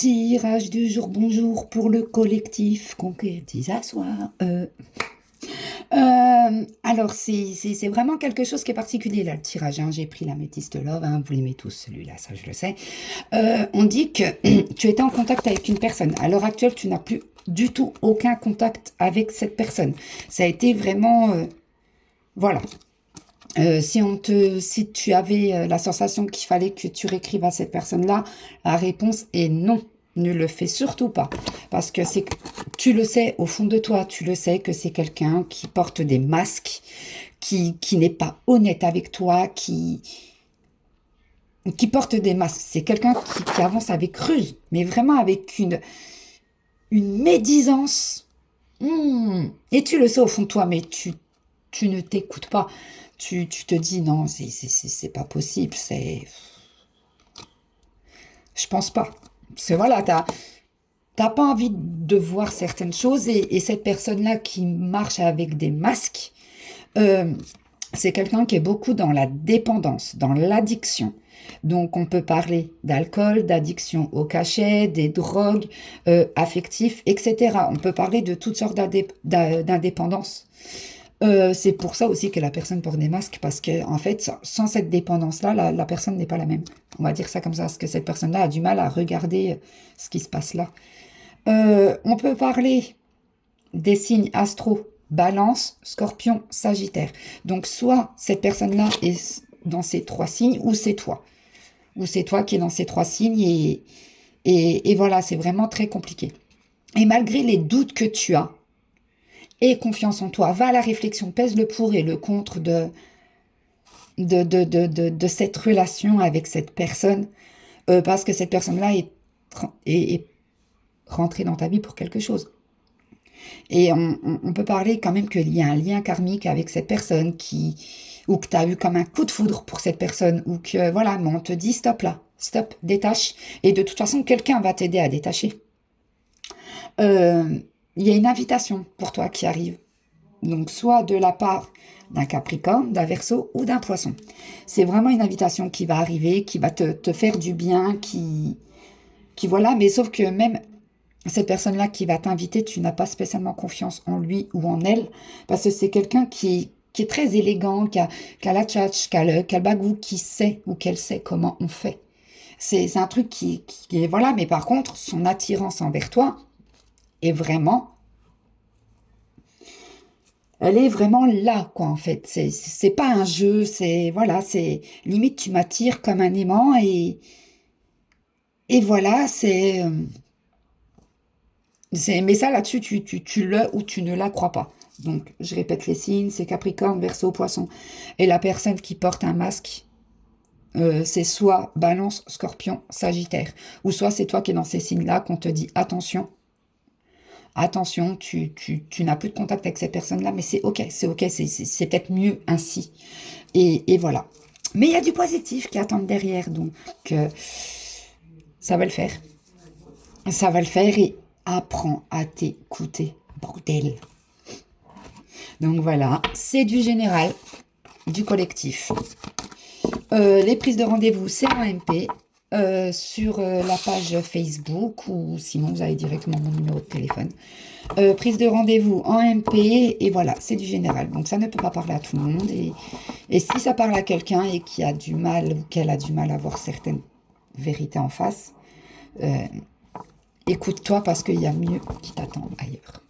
Tirage du jour, bonjour pour le collectif concrétise à soir. Alors, c'est vraiment quelque chose qui est particulier, là, le tirage. Hein. J'ai pris l'améthyste love, hein, vous l'aimez tous, celui-là, ça je le sais. On dit que tu étais en contact avec une personne. À l'heure actuelle, tu n'as plus du tout aucun contact avec cette personne. Ça a été vraiment... voilà. Si tu avais la sensation qu'il fallait que tu réécrives à cette personne-là, la réponse est non. Ne le fais surtout pas. Parce que tu le sais, au fond de toi, tu le sais que c'est quelqu'un qui porte des masques, qui n'est pas honnête avec toi, qui porte des masques. C'est quelqu'un qui avance avec ruse, mais vraiment avec une médisance. Et tu le sais au fond de toi, mais tu ne t'écoutes pas. Tu te dis, non, c'est pas possible, je pense pas. Parce que voilà, t'as pas envie de voir certaines choses et cette personne-là qui marche avec des masques, c'est quelqu'un qui est beaucoup dans la dépendance, dans l'addiction. Donc, on peut parler d'alcool, d'addiction au cachet, des drogues, affectives, etc. On peut parler de toutes sortes d'indépendance. C'est pour ça aussi que la personne porte des masques, parce que en fait, sans cette dépendance-là, la personne n'est pas la même. On va dire ça comme ça, parce que cette personne-là a du mal à regarder ce qui se passe là. On peut parler des signes astro, Balance, Scorpion, Sagittaire. Donc, soit cette personne-là est dans ces trois signes, ou c'est toi. Ou c'est toi qui es dans ces trois signes, et voilà, c'est vraiment très compliqué. Et malgré les doutes que tu as, aie confiance en toi, va à la réflexion, pèse le pour et le contre de cette relation avec cette personne, parce que cette personne-là est rentrée dans ta vie pour quelque chose. Et on peut parler quand même qu'il y a un lien karmique avec cette personne, ou que tu as eu comme un coup de foudre pour cette personne, ou que voilà, mais on te dit stop là, stop, détache. Et de toute façon, quelqu'un va t'aider à détacher. Il y a une invitation pour toi qui arrive. Donc, soit de la part d'un Capricorne, d'un Verseau ou d'un Poisson. C'est vraiment une invitation qui va arriver, qui va te faire du bien, qui voilà. Mais sauf que même cette personne-là qui va t'inviter, tu n'as pas spécialement confiance en lui ou en elle, parce que c'est quelqu'un qui est très élégant, qui a la tchatch, qui a le bagou, qui sait ou qu'elle sait comment on fait. C'est un truc qui est... Voilà, mais par contre, son attirance envers toi... est vraiment, elle est vraiment là, quoi, en fait. C'est pas un jeu, voilà, c'est limite tu m'attires comme un aimant et voilà, mais ça là-dessus, tu le ou tu ne la crois pas. Donc, je répète les signes, c'est Capricorne, Verseau, Poisson. Et la personne qui porte un masque, c'est soit Balance, Scorpion, Sagittaire. Ou soit c'est toi qui es dans ces signes-là qu'on te dit attention. Attention, tu n'as plus de contact avec cette personne-là, mais c'est ok, c'est peut-être mieux ainsi. Et voilà. Mais il y a du positif qui attend derrière, donc ça va le faire. Ça va le faire et apprends à t'écouter, bordel. Donc voilà, c'est du général, du collectif. Les prises de rendez-vous, c'est en MP. Sur la page Facebook ou sinon vous avez directement mon numéro de téléphone. Prise de rendez-vous en MP et voilà, c'est du général. Donc ça ne peut pas parler à tout le monde et si ça parle à quelqu'un et qui a du mal ou qu'elle a du mal à voir certaines vérités en face, écoute-toi parce qu'il y a mieux qui t'attend ailleurs.